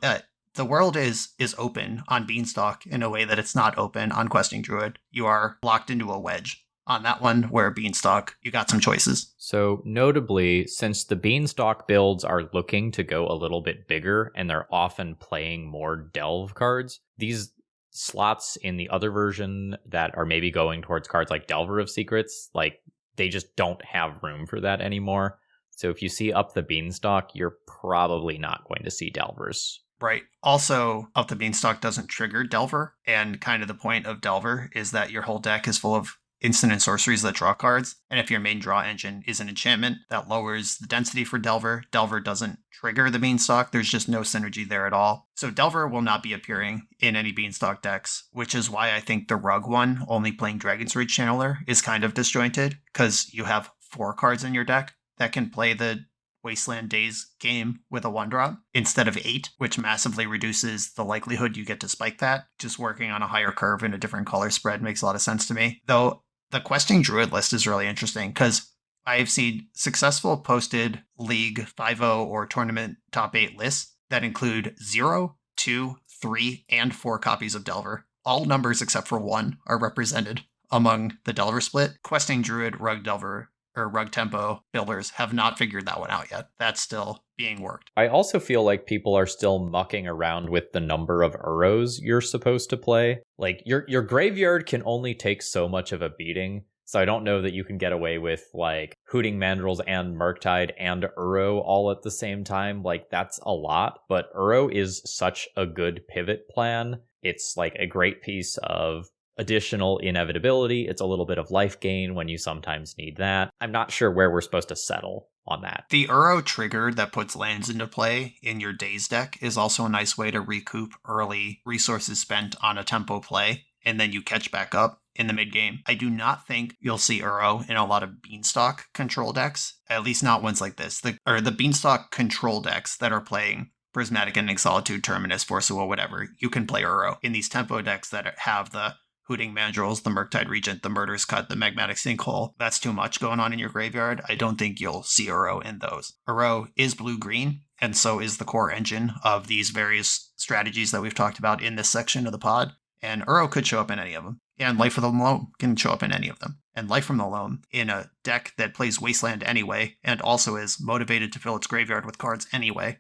the world is open on Beanstalk in a way that it's not open on Questing Druid. You are locked into a wedge. On that one, where Beanstalk, you got some choices. So notably, since the Beanstalk builds are looking to go a little bit bigger and they're often playing more Delve cards, these slots in the other version that are maybe going towards cards like Delver of Secrets, like, they just don't have room for that anymore. So if you see Up the Beanstalk, you're probably not going to see Delvers. Right. Also, Up the Beanstalk doesn't trigger Delver, and kind of the point of Delver is that your whole deck is full of instant and sorceries that draw cards, and if your main draw engine is an enchantment, that lowers the density for Delver. Delver doesn't trigger the Beanstalk, there's just no synergy there at all. So Delver will not be appearing in any Beanstalk decks, which is why I think the Rug one, only playing Dragon's Rage Channeler, is kind of disjointed, because you have 4 cards in your deck that can play the Wasteland Days game with a 1-drop instead of 8, which massively reduces the likelihood you get to spike that. Just working on a higher curve in a different color spread makes a lot of sense to me. Though the Questing Druid list is really interesting because I've seen successful posted League 5-0 or tournament top 8 lists that include 0, 2, 3, and 4 copies of Delver. All numbers except for 1 are represented among the Delver split. Questing Druid, Rug Delver, or Rug Tempo builders have not figured that one out yet. That's still being worked. I also feel like people are still mucking around with the number of Uros you're supposed to play. Like, your graveyard can only take so much of a beating, so I don't know that you can get away with, like, Hooting Mandrills and Murktide and Uro all at the same time. Like, that's a lot, but Uro is such a good pivot plan. It's, like, a great piece of additional inevitability. It's a little bit of life gain when you sometimes need that. I'm not sure where we're supposed to settle on that. The Uro trigger that puts lands into play in your Days deck is also a nice way to recoup early resources spent on a tempo play, and then you catch back up in the mid game. I do not think you'll see Uro in a lot of Beanstalk control decks, at least not ones like this. The Beanstalk control decks that are playing Prismatic Ending, Solitude, Terminus, Force of Will, whatever, you can play Uro. In these tempo decks that have the Hooting Mandrills, the Murktide Regent, the Murderous Cut, the Magmatic Sinkhole, that's too much going on in your graveyard. I don't think you'll see Uro in those. Uro is blue-green, and so is the core engine of these various strategies that we've talked about in this section of the pod. And Uro could show up in any of them. And Life of the Loam can show up in any of them. and Life from the Loam in a deck that plays Wasteland anyway, and also is motivated to fill its graveyard with cards anyway.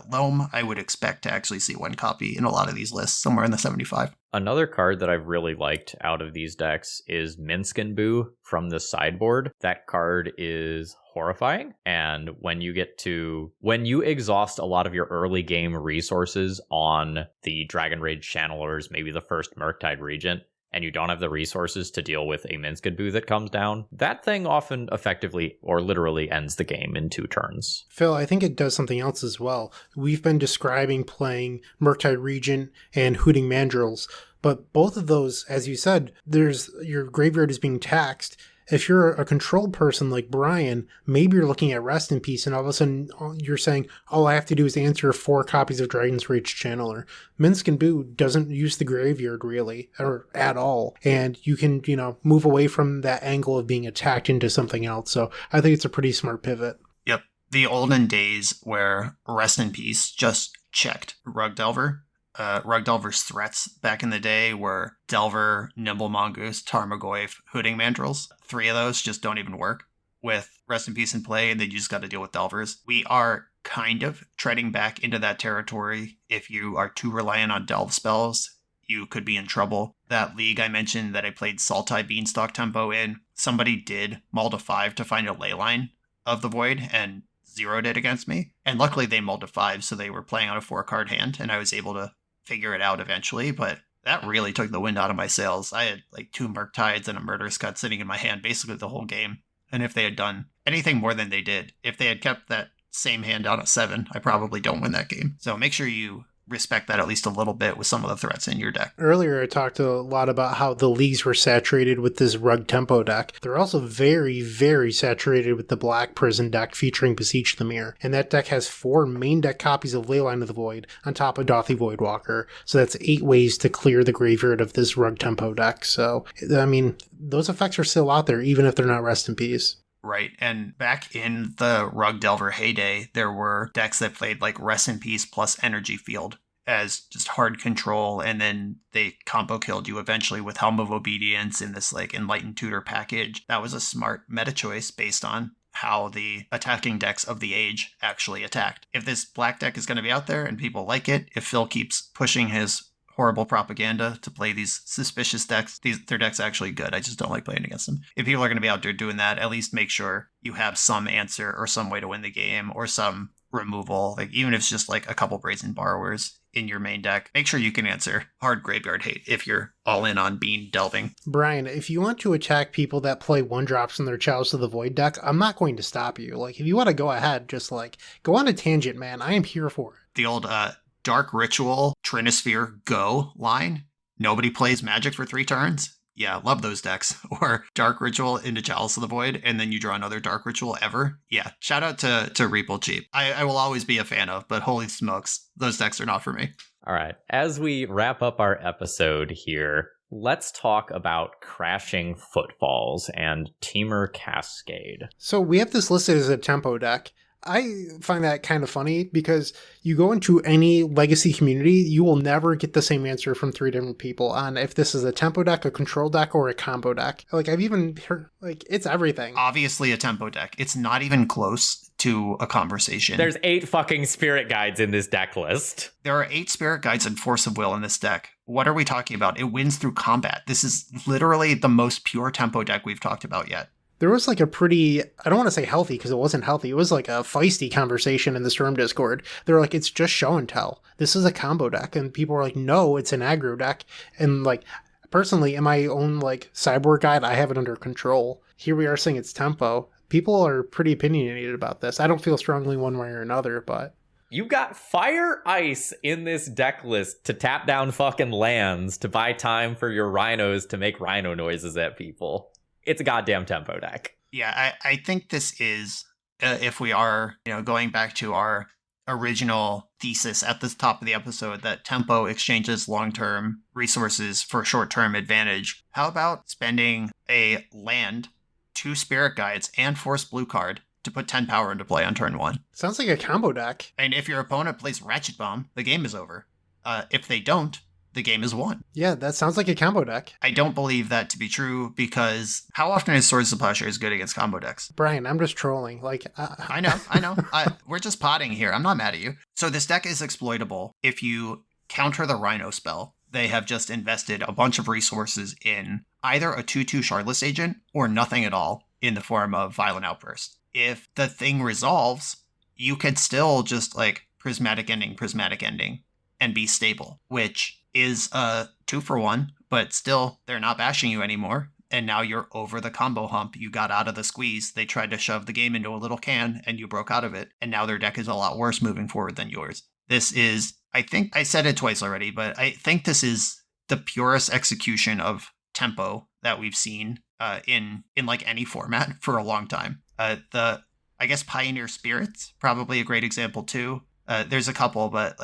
Loam, I would expect to actually see one copy in a lot of these lists, somewhere in the 75. Another card that I've really liked out of these decks is Minskin Boo from the sideboard. That card is horrifying, and when you exhaust a lot of your early game resources on the Dragon Rage Channelers, maybe the first Murktide Regent, and you don't have the resources to deal with a Minskin Boo that comes down, that thing often effectively or literally ends the game in 2 turns. Phil, I think it does something else as well. We've been describing playing Murktide Regent and Hooting Mandrills, but both of those, as you said, your graveyard is being taxed. If you're a controlled person like Brian, maybe you're looking at Rest in Peace and all of a sudden you're saying, all I have to do is answer 4 copies of Dragon's Rage Channeler. Minskin Boo doesn't use the graveyard really, or at all. And you can, move away from that angle of being attacked into something else. So I think it's a pretty smart pivot. Yep. The olden days where Rest in Peace just checked Rug Delver. Rug Delver's threats back in the day were Delver, Nimble Mongoose, Tarmogoyf, Hooting Mandrills. 3 of those just don't even work with Rest in Peace in play, and then you just got to deal with Delvers. We are kind of treading back into that territory. If you are too reliant on Delve spells, you could be in trouble. That league I mentioned that I played Sultai Beanstalk Tempo in, somebody did mull to 5 to find a Leyline of the Void, and zeroed it against me. And luckily they mulled to 5, so they were playing on a 4-card hand, and I was able to figure it out eventually, but that really took the wind out of my sails. I had like 2 Murktides and a Murderous Cut sitting in my hand basically the whole game. And if they had done anything more than they did, if they had kept that same hand down at 7, I probably don't win that game. So make sure you respect that at least a little bit with some of the threats in your deck. Earlier, I talked a lot about how the leagues were saturated with this Rug Tempo deck. They're also very, very saturated with the Black Prison deck featuring Beseech the Mirror. And that deck has 4 main deck copies of Leyline of the Void on top of Dauthi Voidwalker. So that's 8 ways to clear the graveyard of this Rug Tempo deck. So, I mean, those effects are still out there, even if they're not Rest in Peace. Right, and back in the Rug Delver heyday, there were decks that played like Rest in Peace plus Energy Field as just hard control, and then they combo killed you eventually with Helm of Obedience in this like Enlightened Tutor package. That was a smart meta choice based on how the attacking decks of the age actually attacked. If this black deck is going to be out there and people like it, if Phil keeps pushing his horrible propaganda to play these suspicious decks, their deck's actually good. I just don't like playing against them. If people are going to be out there doing that, at least make sure you have some answer or some way to win the game or some removal. Like even if it's just like a couple Brazen Borrowers in your main deck, make sure you can answer hard graveyard hate if you're all in on bean delving. Brian, if you want to attack people that play 1-drops in their Chalice of the Void deck, I'm not going to stop you. Like if you want to go ahead, just like go on a tangent, man. I am here for it. The old Dark Ritual, Trinisphere, Go line. Nobody plays Magic for 3 turns. Yeah, love those decks. Or Dark Ritual into Chalice of the Void, and then you draw another Dark Ritual ever. Yeah, shout out to Reaple Cheap. I will always be a fan of, but holy smokes, those decks are not for me. All right, as we wrap up our episode here, let's talk about Crashing Footfalls and Teamer Cascade. So we have this listed as a tempo deck. I find that kind of funny because you go into any legacy community, you will never get the same answer from 3 different people on if this is a tempo deck, a control deck, or a combo deck. Like I've even heard, like it's everything. Obviously a tempo deck. It's not even close to a conversation. There's 8 fucking spirit guides in this deck list. There are 8 spirit guides and Force of Will in this deck. What are we talking about? It wins through combat. This is literally the most pure tempo deck we've talked about yet. There was like a pretty, I don't want to say healthy because it wasn't healthy. It was like a feisty conversation in the Storm Discord. They're like, it's just show and tell. This is a combo deck. And people are like, no, it's an aggro deck. And like, personally, in my own like Cyborg guide, I have it under control. Here we are saying it's tempo. People are pretty opinionated about this. I don't feel strongly one way or another, but... You got Fire Ice in this deck list to tap down fucking lands to buy time for your rhinos to make rhino noises at people. It's a goddamn tempo deck. Yeah, I think this is, if we are, going back to our original thesis at the top of the episode, that tempo exchanges long-term resources for short-term advantage. How about spending a land, 2 spirit guides, and Force Blue card to put 10 power into play on turn 1? Sounds like a combo deck. And if your opponent plays Ratchet Bomb, the game is over. If they don't, the game is won. Yeah, that sounds like a combo deck. I don't believe that to be true because how often is Swords to Plowshares good against combo decks? Brian, I'm just trolling. I know. We're just potting here. I'm not mad at you. So this deck is exploitable if you counter the Rhino spell. They have just invested a bunch of resources in either a 2/2 Shardless Agent or nothing at all in the form of Violent Outburst. If the thing resolves, you could still just Prismatic Ending, and be stable, which is a 2-for-1, but still, they're not bashing you anymore. And now you're over the combo hump. You got out of the squeeze. They tried to shove the game into a little can, and you broke out of it. And now their deck is a lot worse moving forward than yours. This is, I think I said it twice already, but I think this is the purest execution of tempo that we've seen in any format for a long time. I guess Pioneer Spirits, probably a great example too. There's a couple, but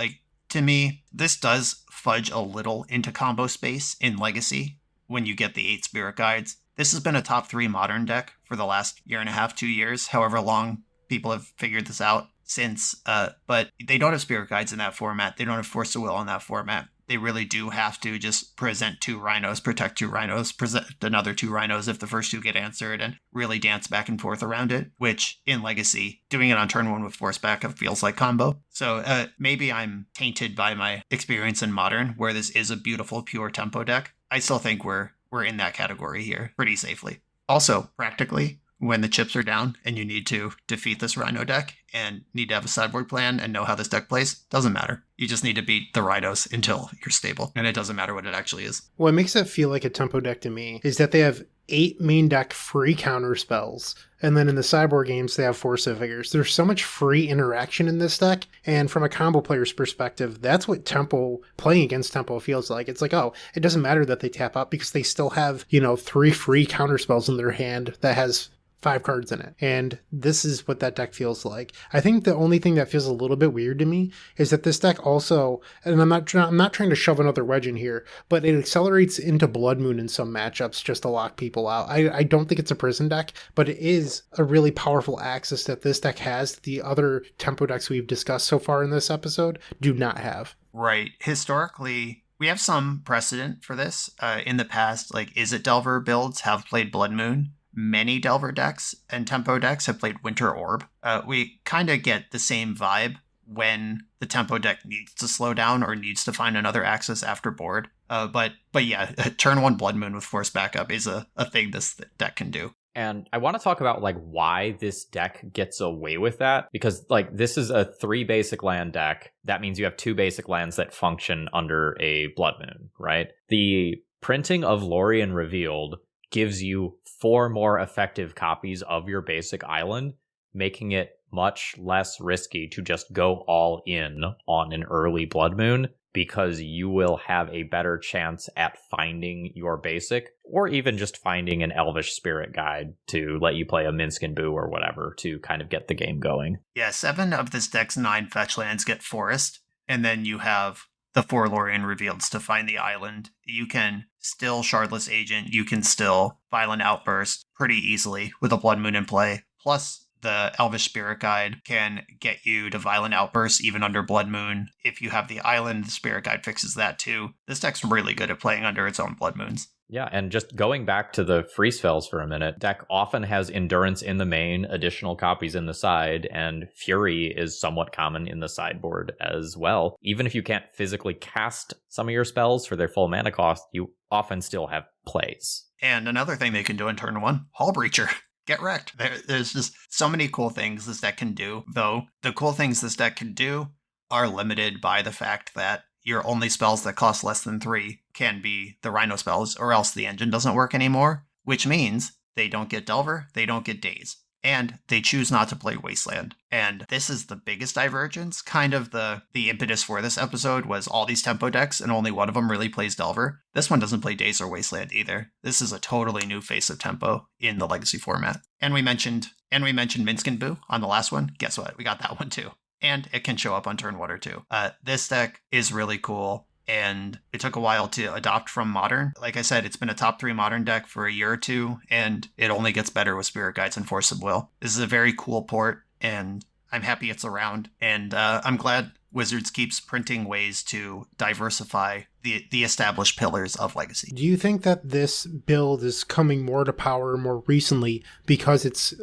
to me, this does fudge a little into combo space in Legacy when you get the 8 Spirit Guides. This has been a top 3 Modern deck for the last 1.5 to 2 years, however long people have figured this out since. But they don't have Spirit Guides in that format. They don't have Force of Will in that format. They really do have to just present 2 Rhinos, protect 2 Rhinos, present another 2 Rhinos if the first 2 get answered, and really dance back and forth around it, which in Legacy, doing it on turn 1 with Force Backup feels like combo. So maybe I'm tainted by my experience in Modern, where this is a beautiful, pure tempo deck. I still think we're in that category here pretty safely. Also, practically, when the chips are down and you need to defeat this Rhino deck and need to have a sideboard plan and know how this deck plays, doesn't matter. You just need to beat the Rhinos until you're stable, and it doesn't matter what it actually is. What makes it feel like a tempo deck to me is that they have 8 main deck free counter spells, and then in the sideboard games they have Force of Figures. There's so much free interaction in this deck, and from a combo player's perspective, that's what tempo, playing against tempo feels like. It's oh, it doesn't matter that they tap out because they still have, 3 free counter spells in their hand that has 5 cards in it. And this is what that deck feels like. I think the only thing that feels a little bit weird to me is that this deck also, and I'm not trying to shove another wedge in here, but it accelerates into Blood Moon in some matchups just to lock people out. I don't think it's a prison deck, but it is a really powerful axis that this deck has that the other tempo decks we've discussed so far in this episode do not have. Right. Historically, we have some precedent for this. In the past, Is It Delver builds have played Blood Moon. Many Delver decks and tempo decks have played Winter Orb. We kind of get the same vibe when the tempo deck needs to slow down or needs to find another axis after board. But yeah, turn 1 Blood Moon with Force Backup is a thing this deck can do. And I want to talk about why this deck gets away with that, because this is a 3 basic land deck. That means you have 2 basic lands that function under a Blood Moon, right? The printing of Lorien Revealed gives you 4 more effective copies of your basic island, making it much less risky to just go all in on an early Blood Moon, because you will have a better chance at finding your basic, or even just finding an Elvish Spirit Guide to let you play a Minskin Boo or whatever to kind of get the game going. Yeah, 7 of this deck's 9 fetch lands get Forest, and then you have the 4 Lorien Revealeds to find the island. You can still Shardless Agent, you can still Violent Outburst pretty easily with a Blood Moon in play. Plus, the Elvish Spirit Guide can get you to Violent Outburst even under Blood Moon. If you have the island, the Spirit Guide fixes that too. This deck's really good at playing under its own Blood Moons. Yeah, and just going back to the free spells for a minute, deck often has Endurance in the main, additional copies in the side, and Fury is somewhat common in the sideboard as well. Even if you can't physically cast some of your spells for their full mana cost, you often still have plays. And another thing they can do in turn 1, Hull Breacher. Get wrecked. There's just so many cool things this deck can do, though the cool things this deck can do are limited by the fact that your only spells that cost less than 3 can be the Rhino spells, or else the engine doesn't work anymore, which means they don't get Delver, they don't get Daze, and they choose not to play Wasteland. And this is the biggest divergence. Kind of the impetus for this episode was all these tempo decks, and only one of them really plays Delver. This one doesn't play Daze or Wasteland either. This is a totally new face of tempo in the Legacy format. And we mentioned Minskin Boo on the last one. Guess what? We got that one too. And it can show up on turn 1 or 2. This deck is really cool, and it took a while to adopt from Modern. Like I said, it's been a top 3 Modern deck for a year or 2, and it only gets better with Spirit Guides and Force of Will. This is a very cool port, and I'm happy it's around, and I'm glad Wizards keeps printing ways to diversify the established pillars of Legacy. Do you think that this build is coming more to power more recently because it's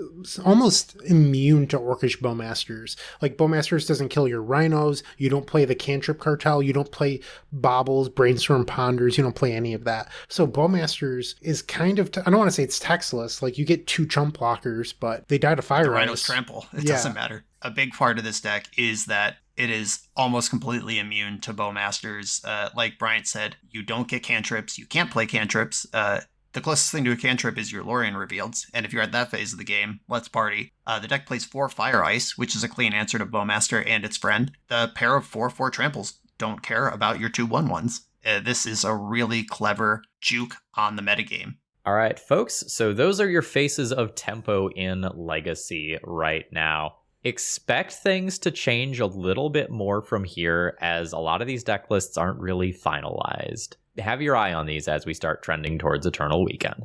almost immune to Orcish Bowmasters? Like, Bowmasters doesn't kill your rhinos, you don't play the Cantrip Cartel, you don't play Baubles, Brainstorm Ponders, you don't play any of that. So Bowmasters is kind of, I don't want to say it's textless, like you get 2 chump blockers, but they die to Fire The Rhinos Ice. trample. It doesn't matter. A big part of this deck is that it is almost completely immune to Bowmasters. Like Bryant said, you don't get cantrips. You can't play cantrips. The closest thing to a cantrip is your Lorien Revealed, and if you're at that phase of the game, let's party. The deck plays 4 Fire Ice, which is a clean answer to Bowmaster and its friend. The pair of 4/4 tramples don't care about your 2/1/1s. This is a really clever juke on the metagame. All right, folks, so those are your faces of tempo in Legacy right now. Expect things to change a little bit more from here, as a lot of these deck lists aren't really finalized. Have your eye on these as we start trending towards Eternal Weekend.